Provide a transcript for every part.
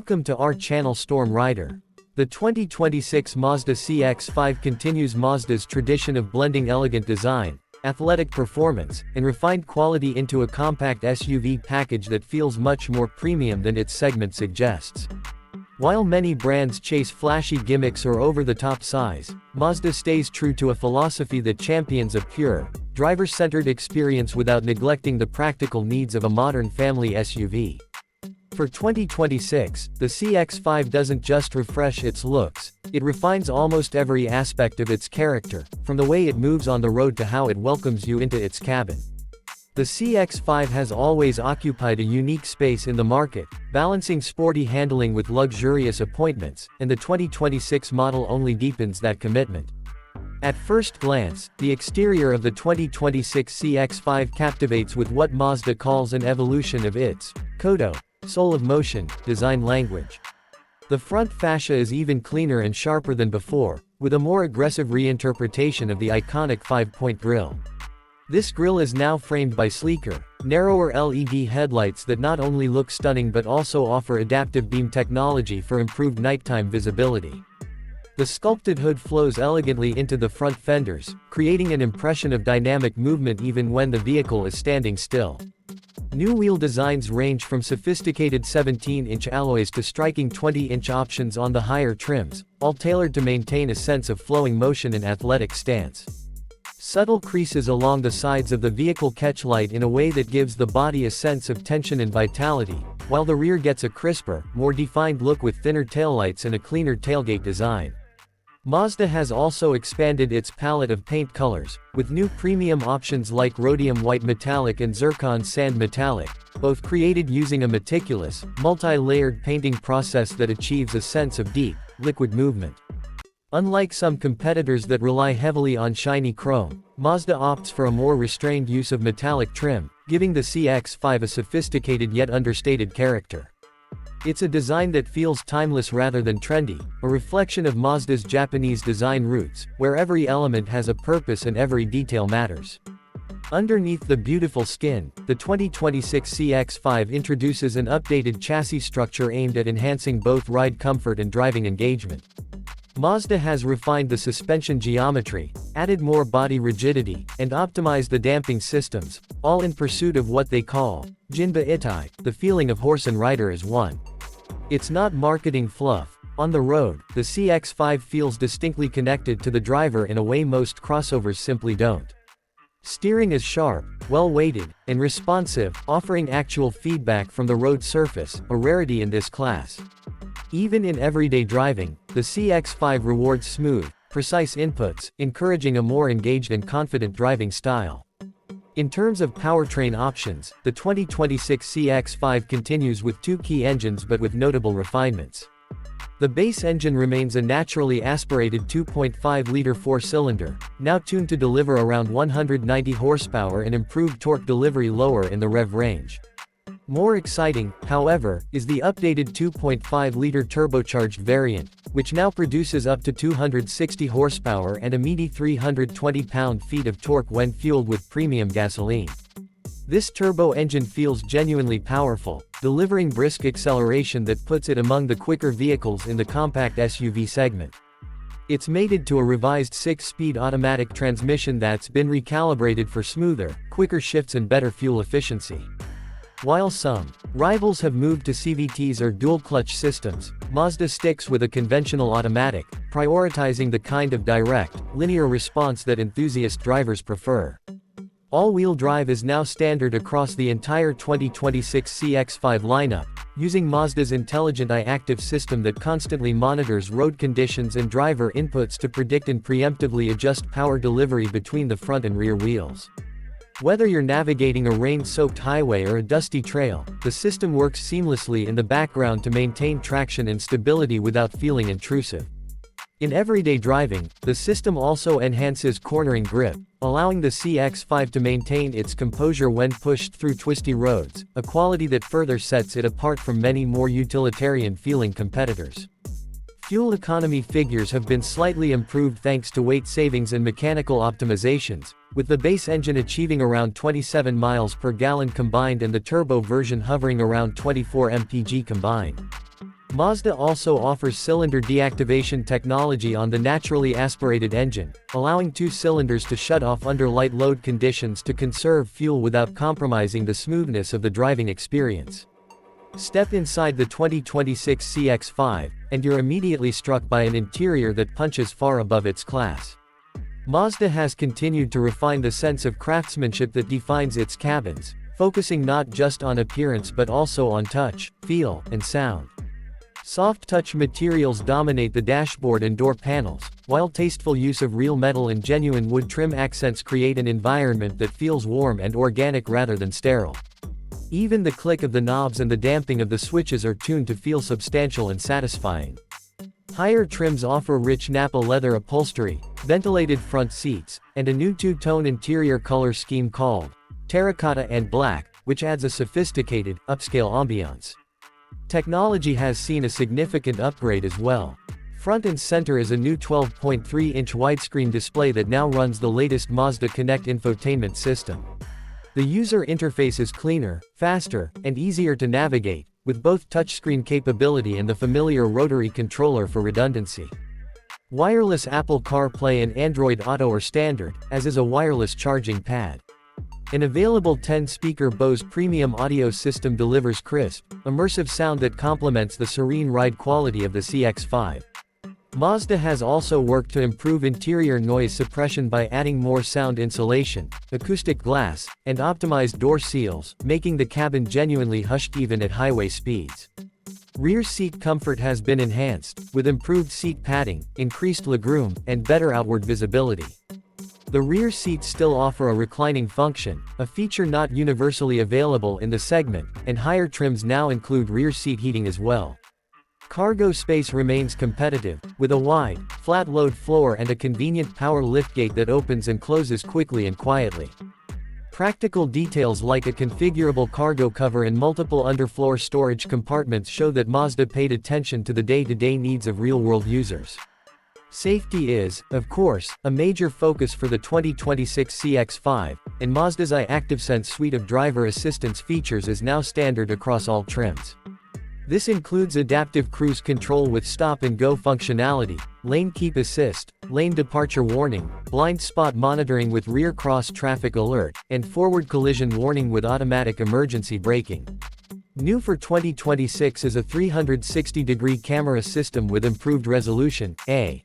Welcome to our channel Storm Rider. The 2026 Mazda CX-5 continues Mazda's tradition of blending elegant design, athletic performance, and refined quality into a compact SUV package that feels much more premium than its segment suggests. While many brands chase flashy gimmicks or over-the-top size, Mazda stays true to a philosophy that champions a pure, driver-centered experience without neglecting the practical needs of a modern family SUV. For 2026, the CX-5 doesn't just refresh its looks, it refines almost every aspect of its character, from the way it moves on the road to how it welcomes you into its cabin. The CX-5 has always occupied a unique space in the market, balancing sporty handling with luxurious appointments, and the 2026 model only deepens that commitment. At first glance, the exterior of the 2026 CX-5 captivates with what Mazda calls an evolution of its Kodo, soul of motion, design language. The front fascia is even cleaner and sharper than before, with a more aggressive reinterpretation of the iconic 5-point grille. This grille is now framed by sleeker, narrower LED headlights that not only look stunning but also offer adaptive beam technology for improved nighttime visibility. The sculpted hood flows elegantly into the front fenders, creating an impression of dynamic movement even when the vehicle is standing still. New wheel designs range from sophisticated 17-inch alloys to striking 20-inch options on the higher trims, all tailored to maintain a sense of flowing motion and athletic stance. Subtle creases along the sides of the vehicle catch light in a way that gives the body a sense of tension and vitality, while the rear gets a crisper, more defined look with thinner taillights and a cleaner tailgate design. Mazda has also expanded its palette of paint colors, with new premium options like rhodium white metallic and zircon sand metallic, both created using a meticulous, multi-layered painting process that achieves a sense of deep, liquid movement. Unlike some competitors that rely heavily on shiny chrome, Mazda opts for a more restrained use of metallic trim, giving the CX-5 a sophisticated yet understated character. It's a design that feels timeless rather than trendy, a reflection of Mazda's Japanese design roots, where every element has a purpose and every detail matters. Underneath the beautiful skin, the 2026 CX-5 introduces an updated chassis structure aimed at enhancing both ride comfort and driving engagement. Mazda has refined the suspension geometry, added more body rigidity, and optimized the damping systems, all in pursuit of what they call Jinba Itai, the feeling of horse and rider as one. It's not marketing fluff. On the road, the CX-5 feels distinctly connected to the driver in a way most crossovers simply don't. Steering is sharp, well-weighted, and responsive, offering actual feedback from the road surface, a rarity in this class. Even in everyday driving, the CX-5 rewards smooth, precise inputs, encouraging a more engaged and confident driving style. In terms of powertrain options, the 2026 CX-5 continues with two key engines but with notable refinements. The base engine remains a naturally aspirated 2.5-liter four-cylinder, now tuned to deliver around 190 horsepower and improved torque delivery lower in the rev range. More exciting, however, is the updated 2.5-liter turbocharged variant, which now produces up to 260 horsepower and a meaty 320 pound-feet of torque when fueled with premium gasoline. This turbo engine feels genuinely powerful, delivering brisk acceleration that puts it among the quicker vehicles in the compact SUV segment. It's mated to a revised 6-speed automatic transmission that's been recalibrated for smoother, quicker shifts and better fuel efficiency. While some rivals have moved to CVTs or dual-clutch systems, Mazda sticks with a conventional automatic, prioritizing the kind of direct, linear response that enthusiast drivers prefer. All-wheel drive is now standard across the entire 2026 CX-5 lineup, using Mazda's intelligent iActive system that constantly monitors road conditions and driver inputs to predict and preemptively adjust power delivery between the front and rear wheels. Whether you're navigating a rain-soaked highway or a dusty trail, the system works seamlessly in the background to maintain traction and stability without feeling intrusive. In everyday driving, the system also enhances cornering grip, allowing the CX-5 to maintain its composure when pushed through twisty roads, a quality that further sets it apart from many more utilitarian-feeling competitors. Fuel economy figures have been slightly improved thanks to weight savings and mechanical optimizations, with the base engine achieving around 27 miles per gallon combined and the turbo version hovering around 24 mpg combined. Mazda also offers cylinder deactivation technology on the naturally aspirated engine, allowing two cylinders to shut off under light load conditions to conserve fuel without compromising the smoothness of the driving experience. Step inside the 2026 CX-5, and you're immediately struck by an interior that punches far above its class. Mazda has continued to refine the sense of craftsmanship that defines its cabins, focusing not just on appearance but also on touch, feel, and sound. Soft touch materials dominate the dashboard and door panels, while tasteful use of real metal and genuine wood trim accents create an environment that feels warm and organic rather than sterile. Even the click of the knobs and the damping of the switches are tuned to feel substantial and satisfying. Higher trims offer rich Napa leather upholstery, ventilated front seats, and a new two-tone interior color scheme called terracotta and black, which adds a sophisticated, upscale ambiance. Technology has seen a significant upgrade as well. Front and center is a new 12.3-inch widescreen display that now runs the latest Mazda Connect infotainment system. The user interface is cleaner, faster, and easier to navigate, with both touchscreen capability and the familiar rotary controller for redundancy. Wireless Apple CarPlay and Android Auto are standard, as is a wireless charging pad. An available 10-speaker Bose premium audio system delivers crisp, immersive sound that complements the serene ride quality of the CX-5. Mazda has also worked to improve interior noise suppression by adding more sound insulation, acoustic glass, and optimized door seals, making the cabin genuinely hushed even at highway speeds. Rear seat comfort has been enhanced, with improved seat padding, increased legroom, and better outward visibility. The rear seats still offer a reclining function, a feature not universally available in the segment, and higher trims now include rear seat heating as well. Cargo space remains competitive, with a wide, flat-load floor and a convenient power liftgate that opens and closes quickly and quietly. Practical details like a configurable cargo cover and multiple underfloor storage compartments show that Mazda paid attention to the day-to-day needs of real-world users. Safety is, of course, a major focus for the 2026 CX-5, and Mazda's iActiveSense suite of driver assistance features is now standard across all trims. This includes adaptive cruise control with stop-and-go functionality, lane keep assist, lane departure warning, blind spot monitoring with rear cross-traffic alert, and forward collision warning with automatic emergency braking. New for 2026 is a 360-degree camera system with improved resolution, a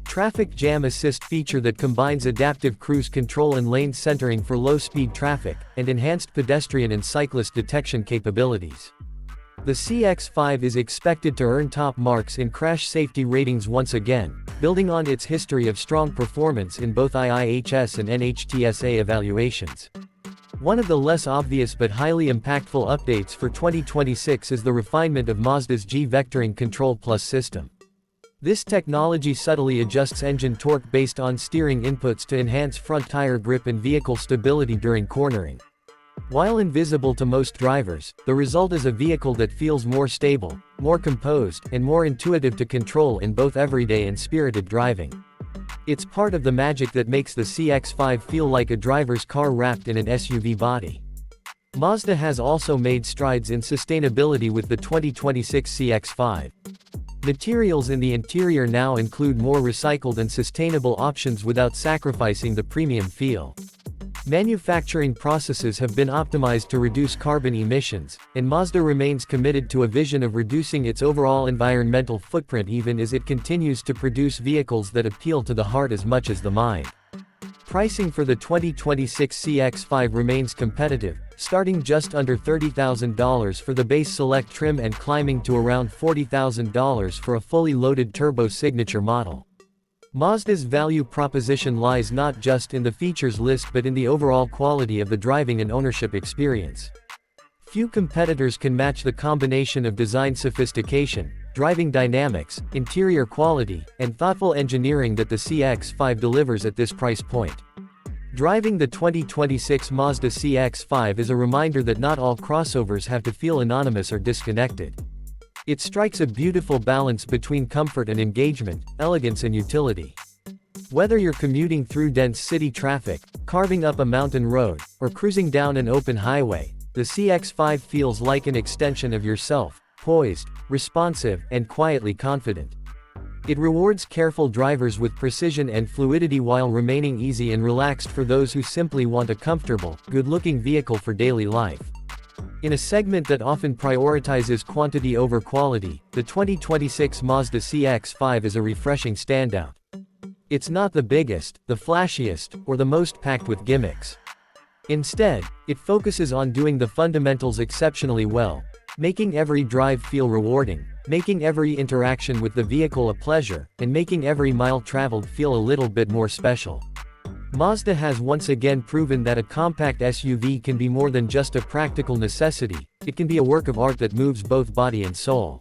traffic jam assist feature that combines adaptive cruise control and lane centering for low-speed traffic, and enhanced pedestrian and cyclist detection capabilities. The CX-5 is expected to earn top marks in crash safety ratings once again, building on its history of strong performance in both IIHS and NHTSA evaluations. One of the less obvious but highly impactful updates for 2026 is the refinement of Mazda's G-Vectoring Control Plus system. This technology subtly adjusts engine torque based on steering inputs to enhance front tire grip and vehicle stability during cornering. While invisible to most drivers, the result is a vehicle that feels more stable, more composed, and more intuitive to control in both everyday and spirited driving. It's part of the magic that makes the CX-5 feel like a driver's car wrapped in an SUV body. Mazda has also made strides in sustainability with the 2026 CX-5. Materials in the interior now include more recycled and sustainable options without sacrificing the premium feel. Manufacturing processes have been optimized to reduce carbon emissions, and Mazda remains committed to a vision of reducing its overall environmental footprint even as it continues to produce vehicles that appeal to the heart as much as the mind. Pricing for the 2026 CX-5 remains competitive, starting just under $30,000 for the base Select trim and climbing to around $40,000 for a fully loaded Turbo Signature model. Mazda's value proposition lies not just in the features list but in the overall quality of the driving and ownership experience. Few competitors can match the combination of design sophistication, driving dynamics, interior quality, and thoughtful engineering that the CX-5 delivers at this price point. Driving the 2026 Mazda CX-5 is a reminder that not all crossovers have to feel anonymous or disconnected. It strikes a beautiful balance between comfort and engagement, elegance and utility. Whether you're commuting through dense city traffic, carving up a mountain road, or cruising down an open highway, the CX-5 feels like an extension of yourself, poised, responsive, and quietly confident. It rewards careful drivers with precision and fluidity while remaining easy and relaxed for those who simply want a comfortable, good-looking vehicle for daily life. In a segment that often prioritizes quantity over quality, the 2026 Mazda CX-5 is a refreshing standout. It's not the biggest, the flashiest, or the most packed with gimmicks. Instead, it focuses on doing the fundamentals exceptionally well, making every drive feel rewarding, making every interaction with the vehicle a pleasure, and making every mile traveled feel a little bit more special. Mazda has once again proven that a compact SUV can be more than just a practical necessity, it can be a work of art that moves both body and soul.